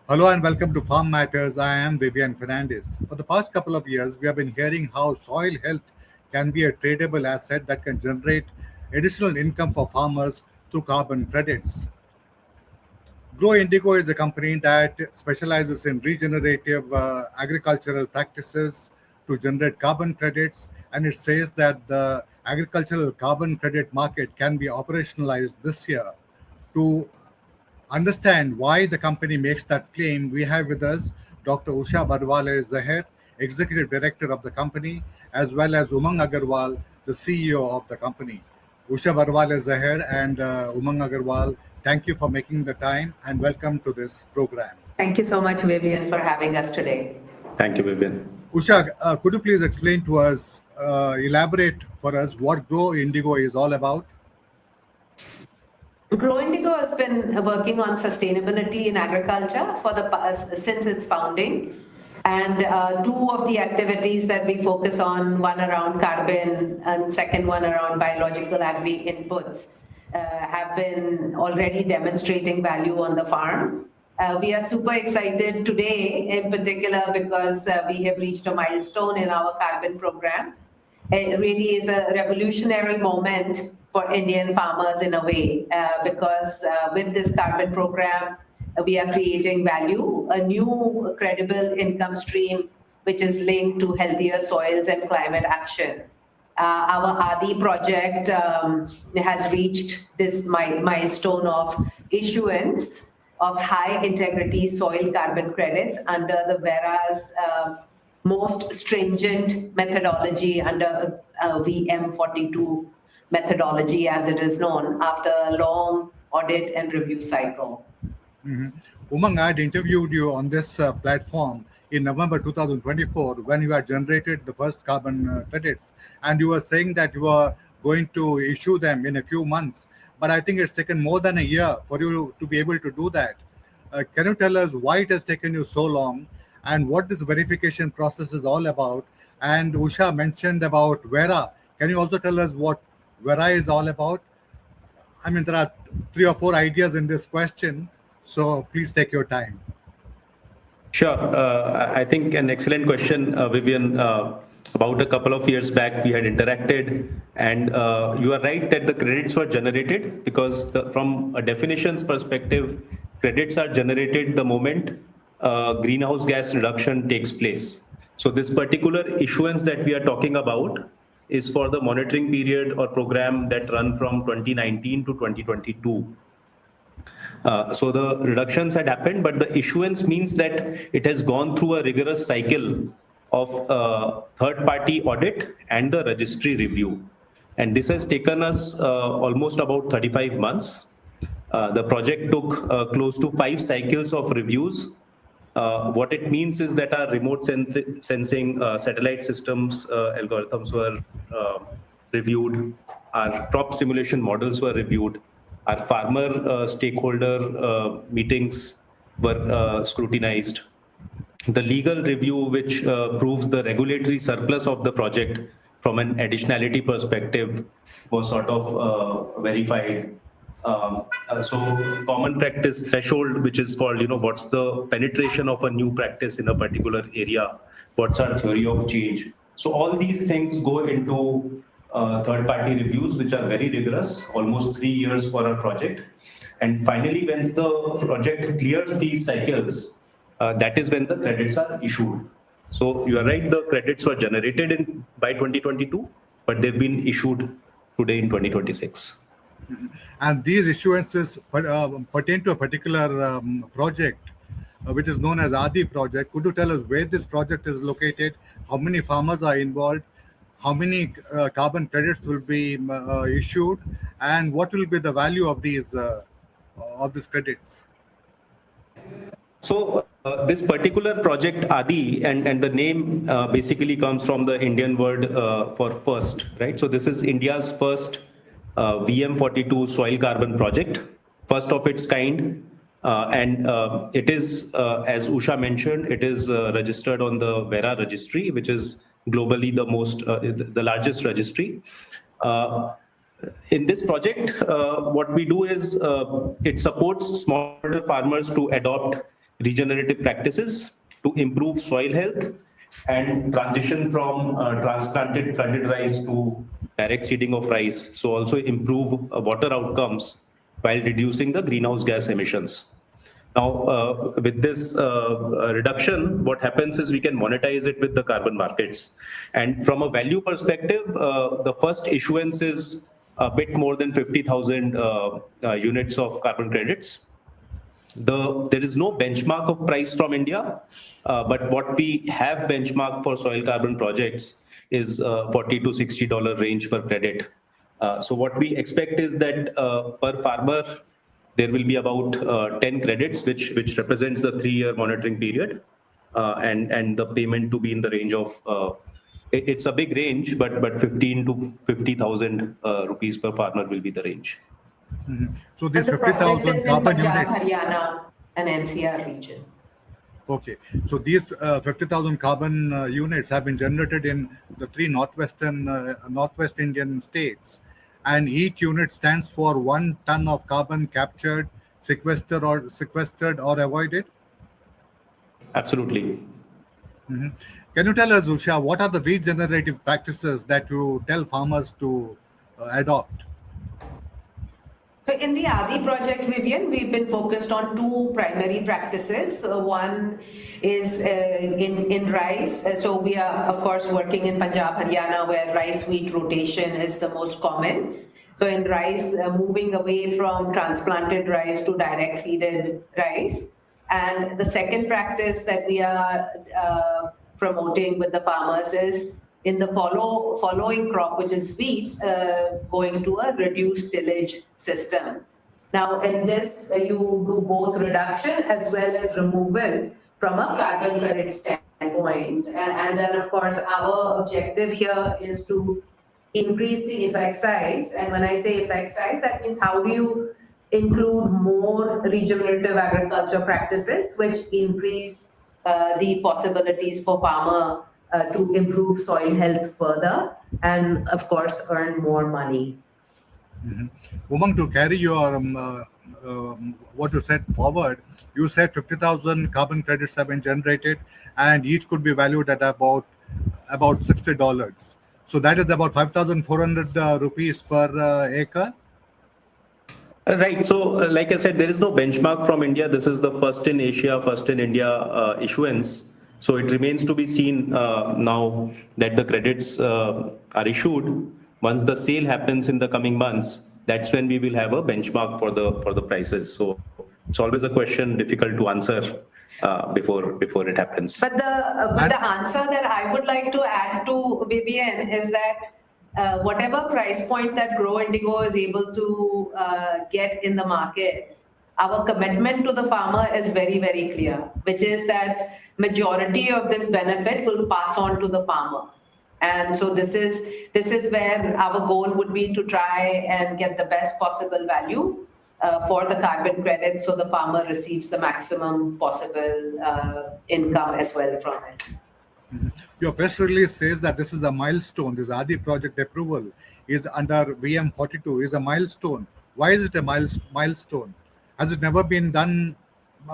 Hello and welcome to Farm Matters. I am Vivian Fernandes. For the past couple of years, we have been hearing how soil health can be a tradable asset that can generate additional income for farmers through carbon credits. Grow Indigo is a company that specializes in regenerative agricultural practices to generate carbon credits, and it says that the agricultural carbon credit market can be operationalized this year. To understand why the company makes that claim, we have with us Dr. Usha Barwale Zehr, Executive Director of the company, as well as Umang Agarwal, the CEO of the company. Usha Barwale Zehr and Umang Agarwal, thank you for making the time and welcome to this program. Thank you so much, Vivian, for having us today. Thank you, Vivian. Usha, could you please explain to us, elaborate for us what Grow Indigo is all about? Grow Indigo has been working on sustainability in agriculture for the past since its founding, and two of the activities that we focus on, one around carbon and second one around biological agri inputs, have been already demonstrating value on the farm. We are super excited today, in particular, because we have reached a milestone in our carbon program. It really is a revolutionary moment for Indian farmers in a way, because with this carbon program, we are creating value, a new credible income stream, which is linked to healthier soils and climate action. Our ADI project has reached this milestone of issuance of high integrity soil carbon credits under the Vera's most stringent methodology under VM42 methodology, as it is known, after a long audit and review cycle. Umang, I had interviewed you on this platform in November 2024 when you had generated the first carbon credits, and you were saying that you were going to issue them in a few months. But I think it's taken more than a year for you to be able to do that. Can you tell us why it has taken you so long and what this verification process is all about? And Usha mentioned about Vera. Can you also tell us what Vera is all about? I mean, there are 3 or 4 ideas in this question, so please take your time. Sure. I think an excellent question, Vivian. About a couple of years back, we had interacted, and you are right that the credits were generated because from a definitions perspective, credits are generated the moment greenhouse gas reduction takes place. So this particular issuance that we are talking about is for the monitoring period or program that run from 2019 to 2022. So the reductions had happened, but the issuance means that it has gone through a rigorous cycle of third-party audit and the registry review. And this has taken us almost about 35 months. The project took close to 5 cycles of reviews. What it means is that our remote sensing satellite systems algorithms were reviewed, our crop simulation models were reviewed, our farmer stakeholder meetings were scrutinized. The legal review, which proves the regulatory surplus of the project from an additionality perspective, was sort of verified. So common practice threshold, which is called, what's the penetration of a new practice in a particular area? What's our theory of change? So all these things go into third-party reviews, which are very rigorous, almost 3 years for a project. And finally, once the project clears these cycles, that is when the credits are issued. So you are right, the credits were generated by 2022, but they've been issued today in 2026. And these issuances pertain to a particular project, which is known as ADI project. Could you tell us where this project is located, how many farmers are involved, how many carbon credits will be issued, and what will be the value of these credits? So this particular project ADI, and the name basically comes from the Indian word for first, right? So this is India's first VM42 soil carbon project, first of its kind. And it is, as Usha mentioned, it is registered on the Vera registry, which is globally the largest registry. In this project, what we do is it supports smallholder farmers to adopt regenerative practices to improve soil health and transition from transplanted flooded rice to direct seeding of rice. So also improve water outcomes while reducing the greenhouse gas emissions. Now, with this reduction, what happens is we can monetize it with the carbon markets. And from a value perspective, the first issuance is a bit more than 50,000 units of carbon credits. There is no benchmark of price from India, but what we have benchmarked for soil carbon projects is $40 to $60 range per credit. So what we expect is that per farmer, there will be about 10 credits, which represents the 3-year monitoring period, and the payment to be in the range of, it's a big range, but 15 to 50,000 rupees per farmer will be the range. So these And the project 50,000 is in carbon Punjab, units. Haryana, and NCR region. Okay, so these 50,000 carbon units have been generated in the 3 Northwest Indian states, and each unit stands for 1 ton of carbon captured, sequestered, or avoided. Absolutely. Can you tell us, Usha, what are the regenerative practices that you tell farmers to adopt? So in the ADI project, Vivian, we've been focused on 2 primary practices. One is in rice. So we are, of course, working in Punjab, Haryana, where rice wheat rotation is the most common. So in rice, moving away from transplanted rice to direct seeded rice. And the second practice that we are promoting with the farmers is in the following crop, which is wheat, going to a reduced tillage system. Now, in this, you do both reduction as well as removal from a carbon credit standpoint. And then, of course, our objective here is to increase the effect size. And when I say effect size, that means how do you include more regenerative agriculture practices, which increase the possibilities for farmer to improve soil health further and, of course, earn more money. Umang, to carry your what you said forward, you said 50,000 carbon credits have been generated, and each could be valued at about $60. So that is about 5,400 rupees per acre. Right. So, like I said, there is no benchmark from India. This is the first in Asia, first in India issuance. So it remains to be seen now that the credits are issued. Once the sale happens in the coming months, that's when we will have a benchmark for the prices. So it's always a question difficult to answer before it happens. But the answer that I would like to add to Vivian is that whatever price point that Grow Indigo is able to get in the market, our commitment to the farmer is very, very clear, which is that majority of this benefit will pass on to the farmer. And so this is where our goal would be to try and get the best possible value for the carbon credit, so the farmer receives the maximum possible income as well from it. Your press release says that this is a milestone. This ADI project approval is under VM42, is a milestone. Why is it a milestone? Has it never been done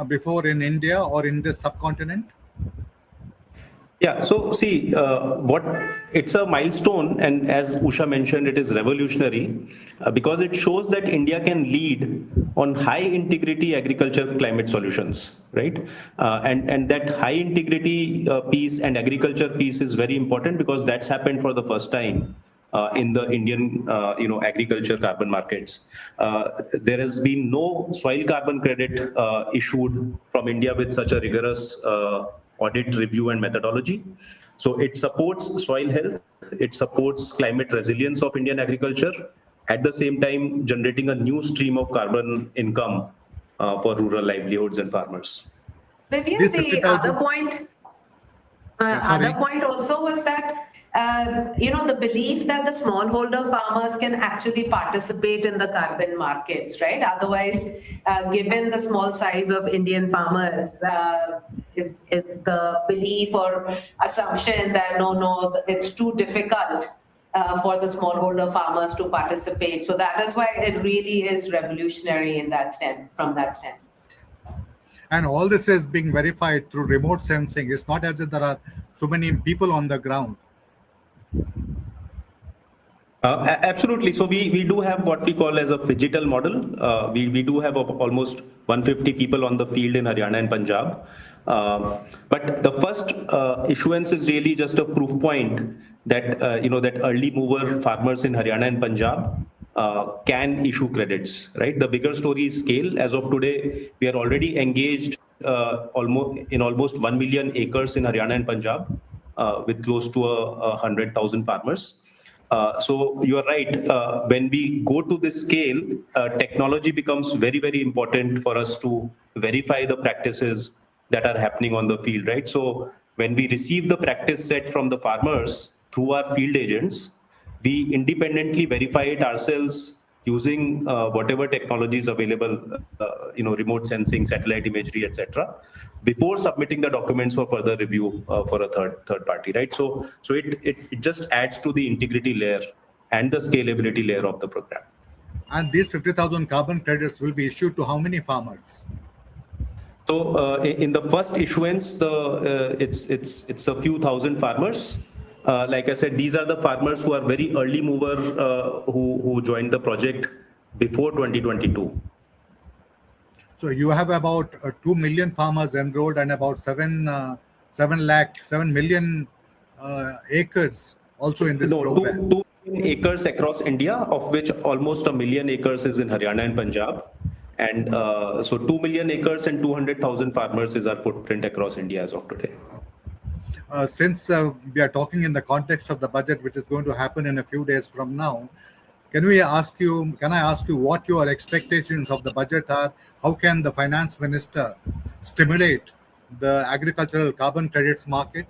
before in India or in this subcontinent? Yeah, so see, it's a milestone, and as Usha mentioned, it is revolutionary because it shows that India can lead on high integrity agriculture climate solutions, right? And that high integrity piece and agriculture piece is very important because that's happened for the first time in the Indian, agriculture carbon markets. There has been no soil carbon credit issued from India with such a rigorous audit, review, and methodology. So it supports soil health, it supports climate resilience of Indian agriculture, at the same time generating a new stream of carbon income for rural livelihoods and farmers. Vivian, the other point also was that the belief that the smallholder farmers can actually participate in the carbon markets, right? Otherwise, given the small size of Indian farmers, the belief or assumption that no, it's too difficult for the smallholder farmers to participate. So that is why it really is revolutionary in that from that standpoint. And all this is being verified through remote sensing. It's not as if there are so many people on the ground. Absolutely. So we do have what we call as a phygital model. We do have almost 150 people on the field in Haryana and Punjab. But the first issuance is really just a proof point that that early mover farmers in Haryana and Punjab can issue credits, right? The bigger story is scale. As of today, we are already engaged almost 1 million acres in Haryana and Punjab with close to 100,000 farmers. So you are right. When we go to this scale, technology becomes very, very important for us to verify the practices that are happening on the field, right? So when we receive the practice set from the farmers through our field agents, we independently verify it ourselves using whatever technology is available, remote sensing, satellite imagery, etc., before submitting the documents for further review for a third party, right? So it just adds to the integrity layer and the scalability layer of the program. And these 50,000 carbon credits will be issued to how many farmers? So in the first issuance, it's a few thousand farmers. Like I said, these are the farmers who are very early mover who joined the project before 2022. So you have about 2 million farmers enrolled and about 7 million acres also in this program. 2 million acres across India, of which almost 1 million acres is in Haryana and Punjab. And so 2 million acres and 200,000 farmers is our footprint across India as of today. Since we are talking in the context of the budget, which is going to happen in a few days from now, can I ask you what your expectations of the budget are? How can the finance minister stimulate the agricultural carbon credits market?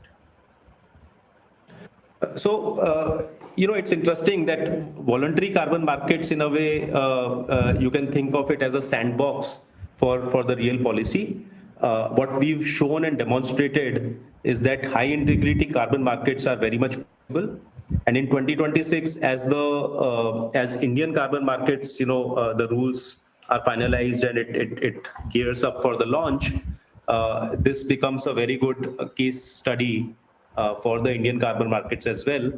So, it's interesting that voluntary carbon markets, in a way, you can think of it as a sandbox for the real policy. What we've shown and demonstrated is that high integrity carbon markets are very much possible. And in 2026, as Indian carbon markets, the rules are finalized and it gears up for the launch, this becomes a very good case study for the Indian carbon markets as well,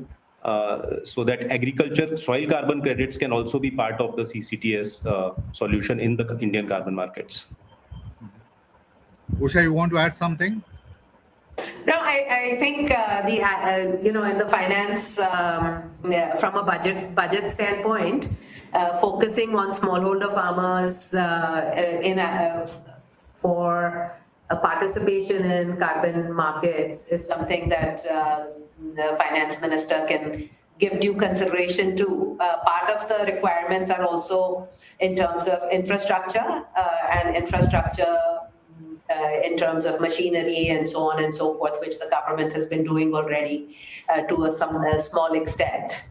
so that agriculture soil carbon credits can also be part of the CCTS solution in the Indian carbon markets. Usha, you want to add something? No, I think in the finance, from a budget standpoint, focusing on smallholder farmers for a participation in carbon markets is something that the finance minister can give due consideration to. Part of the requirements are also in terms of infrastructure in terms of machinery and so on and so forth, which the government has been doing already to a small extent.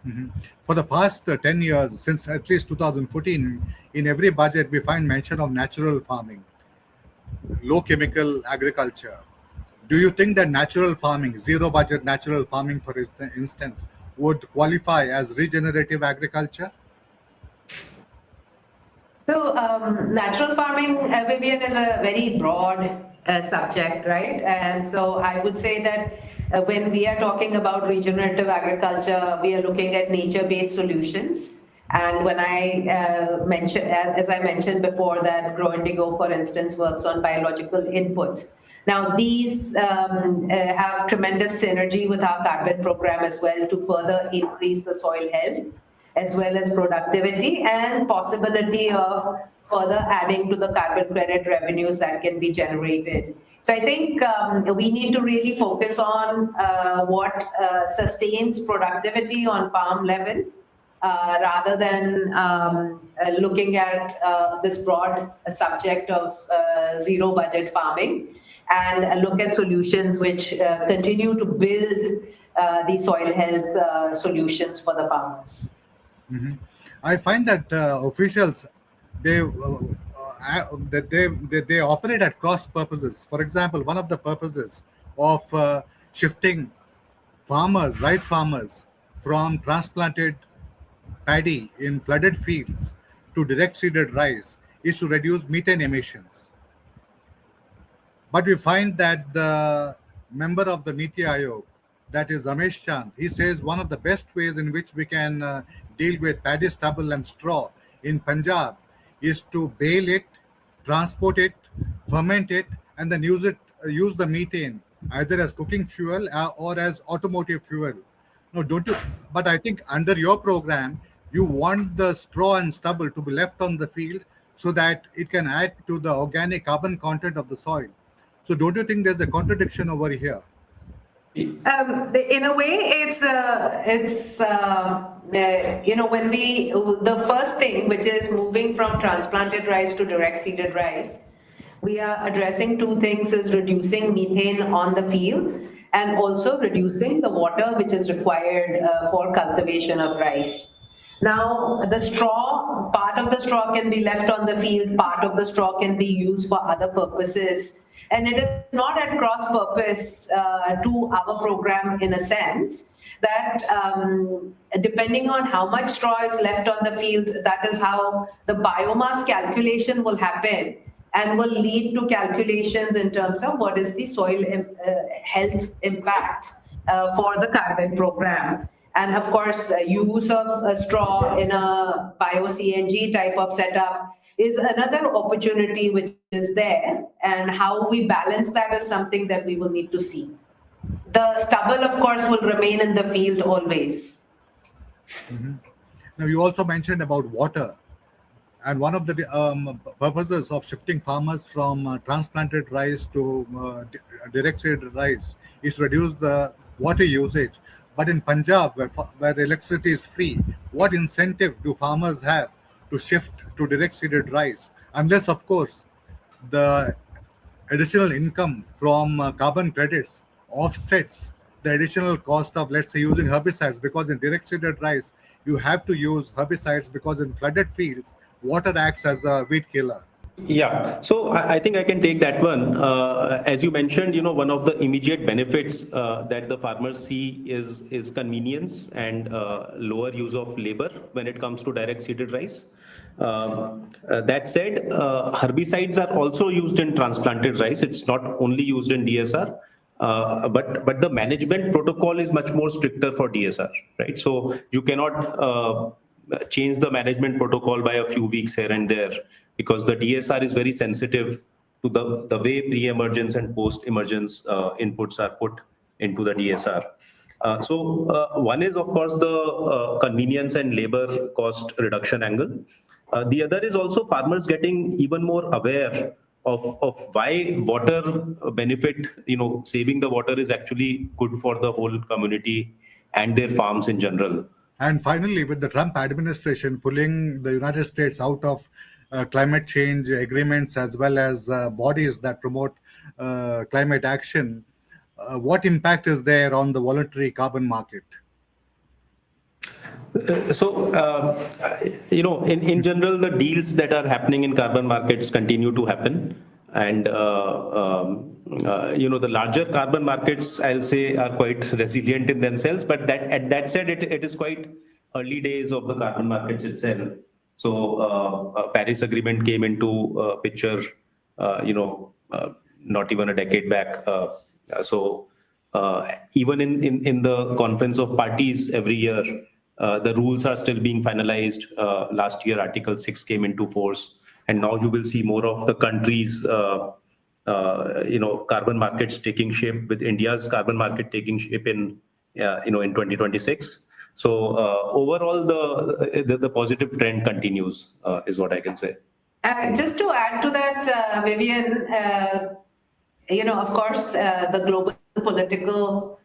Mm-hmm. For the past 10 years, since at least 2014, in every budget we find mention of natural farming, low chemical agriculture. Do you think that natural farming, zero budget natural farming, for instance, would qualify as regenerative agriculture? So natural farming, Vivian, is a very broad subject, right? And so I would say that when we are talking about regenerative agriculture, we are looking at nature-based solutions. And when I as I mentioned before, that Grow Indigo, for instance, works on biological inputs. Now, these have tremendous synergy with our carbon program as well to further increase the soil health, as well as productivity and possibility of further adding to the carbon credit revenues that can be generated. So I think we need to really focus on what sustains productivity on farm level rather than looking at this broad subject of zero budget farming, and look at solutions which continue to build the soil health solutions for the farmers. Mm-hmm. I find that officials they operate at cross purposes. For example, one of the purposes of shifting rice farmers from transplanted paddy in flooded fields to direct seeded rice is to reduce methane emissions. But we find that the member of the Niti Aayog, that is Ramesh Chand, he says one of the best ways in which we can deal with paddy stubble and straw in Punjab is to bale it, transport it, ferment it, and then use the methane either as cooking fuel or as automotive fuel. No, don't you? But I think under your program, you want the straw and stubble to be left on the field so that it can add to the organic carbon content of the soil. So don't you think there's a contradiction over here? In a way, when the first thing, which is moving from transplanted rice to direct seeded rice, we are addressing two things: is reducing methane on the fields and also reducing the water which is required for cultivation of rice. Now, the straw, part of the straw can be left on the field, part of the straw can be used for other purposes. And it is not at cross purpose to our program in a sense that depending on how much straw is left on the field, that is how the biomass calculation will happen and will lead to calculations in terms of what is the soil health impact for the carbon program. And of course, use of straw in a bio-CNG type of setup is another opportunity which is there, and how we balance that is something that we will need to see. The stubble, of course, will remain in the field always. Mm-hmm. Now, you also mentioned about water, and one of the purposes of shifting farmers from transplanted rice to direct seeded rice is to reduce the water usage. But in Punjab, where electricity is free, what incentive do farmers have to shift to direct seeded rice? Unless, of course, the additional income from carbon credits offsets the additional cost of, let's say, using herbicides, because in direct seeded rice, you have to use herbicides because in flooded fields, water acts as a weed killer. Yeah, so I think I can take that one. As you mentioned, one of the immediate benefits that the farmers see is convenience and lower use of labor when it comes to direct seeded rice. That said, herbicides are also used in transplanted rice. It's not only used in DSR, but the management protocol is much more stricter for DSR, right? So you cannot change the management protocol by a few weeks here and there, because the DSR is very sensitive to the way pre-emergence and post-emergence inputs are put into the DSR. One is, of course, the convenience and labor cost reduction angle. The other is also farmers getting even more aware of why water benefit, saving the water is actually good for the whole community and their farms in general. And finally, with the Trump administration pulling the United States out of climate change agreements as well as bodies that promote climate action, what impact is there on the voluntary carbon market? In general, the deals that are happening in carbon markets continue to happen. And, the larger carbon markets, I'll say, are quite resilient in themselves. But that said, it is quite early days of the carbon markets itself. So Paris Agreement came into picture, not even a decade back. Even in the Conference of Parties every year, the rules are still being finalized. Last year, Article 6 came into force. And now you will see more of the countries, carbon markets taking shape, with India's carbon market taking shape in 2026. So overall, the positive trend continues, is what I can say. Just to add to that, Vivian, of course, the global political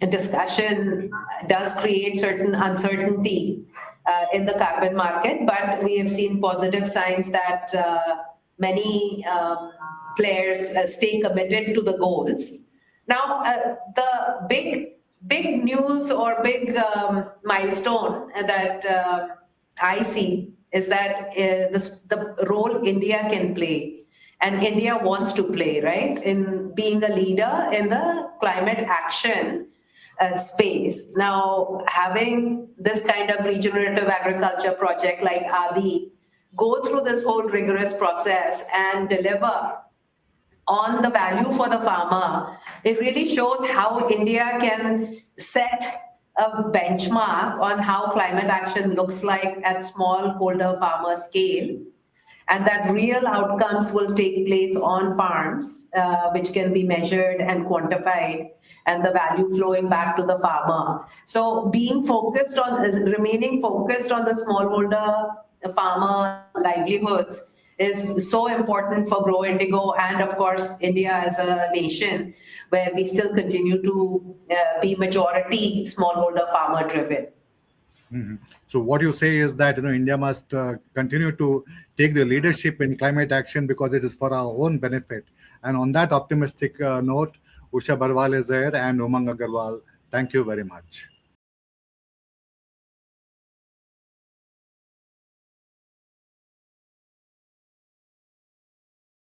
discussion does create certain uncertainty in the carbon market, but we have seen positive signs that many players stay committed to the goals. Now, the big news or big milestone that I see is that the role India can play, and India wants to play, right, in being a leader in the climate action space. Now, having this kind of regenerative agriculture project like ADI go through this whole rigorous process and deliver on the value for the farmer, it really shows how India can set a benchmark on how climate action looks like at smallholder farmer scale, and that real outcomes will take place on farms, which can be measured and quantified, and the value flowing back to the farmer. So remaining focused on the smallholder farmer livelihoods is so important for Grow Indigo and, of course, India as a nation, where we still continue to be majority smallholder farmer driven. So what you say is that India must continue to take the leadership in climate action because it is for our own benefit. And on that optimistic note, Usha Barwale Zehr and Umang Agarwal, thank you very much.